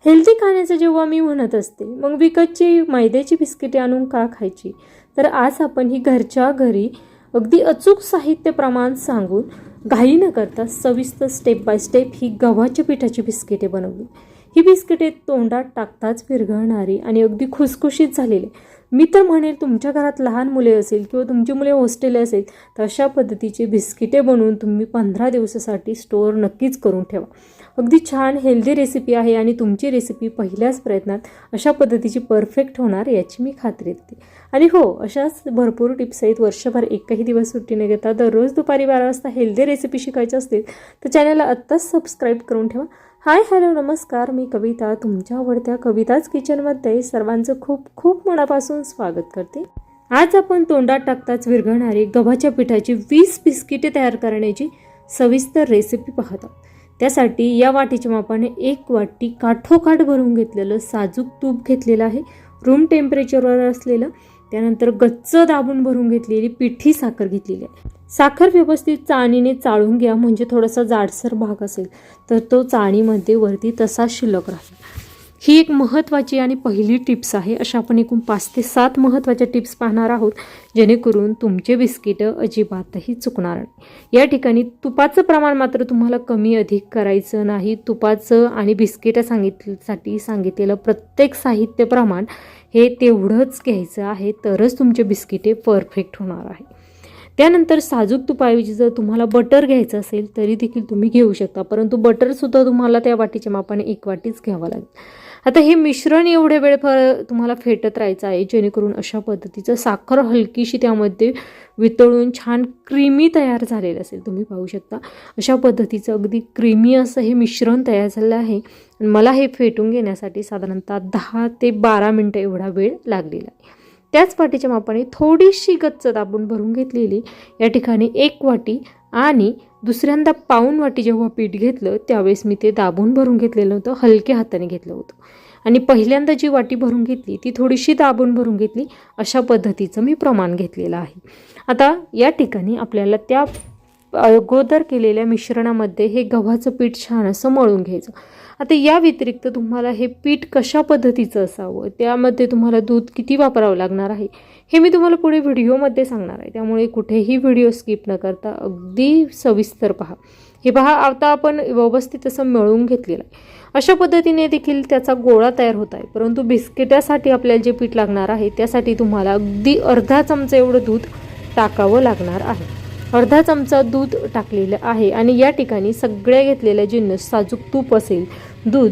Healthy खाण्याचं जेव्हा मी म्हणत असते, मग विकतची मैद्याची बिस्किटे आणून का खायची? तर आज आपण ही घरच्या घरी अगदी अचूक साहित्य प्रमाण सांगून घाई न करता सविस्तर स्टेप बाय स्टेप ही गव्हाच्या पिठाची बिस्किटे बनवली. ही बिस्किटे तोंडात टाकताच विरघळणारी आणि अगदी खुसखुशीत झालेली. मी तर म्हणेल तुमच्या घरात लहान मुले असेल किंवा तुमची मुले हॉस्टेल असेल तर अशा पद्धतीचे बिस्किटे बनवून तुम्ही 15 दिवसासाठी स्टोअर नक्कीच करून ठेवा. अगदी छान हेल्दी रेसिपी आहे आणि तुमची रेसिपी पहिल्याच प्रयत्नात अशा पद्धतीची परफेक्ट होणार याची मी खात्री देते. आणि हो, अशाच भरपूर टिप्स आहेत. वर्षभर एकही दिवस सुट्टी न घेता दररोज दुपारी 12 वाजता हेल्दी रेसिपी शिकायची असतील तर चॅनलला आत्ताच सबस्क्राईब करून ठेवा. हाय हॅलो नमस्कार, मी कविता तुमच्या आवडत्या कविताच किचनमध्ये सर्वांचं खूप खूप मनापासून स्वागत करते. आज आपण तोंडात टाकताच विरघळणारी गव्हाच्या पिठाची 20 बिस्किटे तयार करण्याची सविस्तर रेसिपी पाहत आहोत. त्यासाठी या वाटीच्या मापाने 1 वाटी काठोकाठ भरून घेतलेलं साजूक तूप घेतलेलं आहे, रूम टेम्परेचरवर असलेलं. त्यानंतर गच्च दाबून भरून घेतलेली पिठी साखर घेतलेली आहे. साखर व्यवस्थित चाळणीने चाळून घ्या, म्हणजे थोडासा जाडसर भाग असेल तर तो चाळणीमध्ये वरती तसा शिल्लक राहील. ही एक महत्त्वाची आणि पहिली टिप्स आहे. अशा आपण एकूण 5 ते 7 महत्त्वाच्या टिप्स पाहणार आहोत, जेणेकरून तुमचे बिस्किटं अजिबातही चुकणार नाही. या ठिकाणी तुपाचं प्रमाण मात्र तुम्हाला कमी अधिक करायचं नाही. तुपाचं आणि बिस्किटं सांगितलेलं प्रत्येक साहित्य प्रमाण हे तेवढंच घ्यायचं आहे, तरच तुमचे बिस्किटे परफेक्ट होणार आहे. त्यानंतर साजूक तुपाऐवजी जर तुम्हाला बटर घ्यायचं असेल तरी देखील तुम्ही घेऊ शकता, परंतु बटरसुद्धा तुम्हाला त्या वाटीच्या मापाने 1 वाटीच घ्यावं लागेल. आता हे मिश्रण एवढे वेळ तुम्हाला फेटत राहायचं आहे, जेणेकरून अशा पद्धतीचं साखर हलकीशी त्यामध्ये वितळून छान क्रीमी तयार झालेलं असेल. तुम्ही पाहू शकता अशा पद्धतीचं अगदी क्रीमी असं हे मिश्रण तयार झालं आहे. मला हे फेटून घेण्यासाठी साधारणतः 10 ते 12 मिनटं एवढा वेळ लागलेला आहे. त्याच वाटीच्या मापाने थोडीशी गच्च दाबून भरून घेतलेली या ठिकाणी 1 वाटी आणि दुसऱ्यांदा पाऊण वाटी जेव्हा पीठ घेतलं त्यावेळेस मी ते दाबून भरून घेतलेलं होतं, हलक्या हाताने घेतलं होतं. आणि पहिल्यांदा जी वाटी भरून घेतली ती थोडीशी दाबून भरून घेतली. अशा पद्धतीचं मी प्रमाण घेतलेलं आहे. आता या ठिकाणी आपल्याला त्या अगोदर केलेल्या मिश्रणामध्ये हे गव्हाचं पीठ छान असं मळून घ्यायचं. आता या व्यतिरिक्त तुम्हाला हे पीठ कशा पद्धतीचं असावं, त्यामध्ये तुम्हाला दूध किती वापरावं लागणार आहे हे मी तुम्हाला पुढे व्हिडिओमध्ये सांगणार आहे. त्यामुळे कुठेही व्हिडिओ स्किप न करता अगदी सविस्तर पहा. हे पहा, आता आपण व्यवस्थित असं मळून घेतलेलं आहे. अशा पद्धतीने देखील त्याचा गोळा तयार होत आहे. परंतु बिस्किटासाठी आपल्याला जे पीठ लागणार आहे त्यासाठी तुम्हाला अगदी अर्धा चमचा एवढं दूध टाकावं लागणार आहे. अर्धा चमचा दूध टाकलेलं आहे आणि या ठिकाणी सगळ्या घेतलेल्या जिन्नस, साजूक तूप असेल, दूध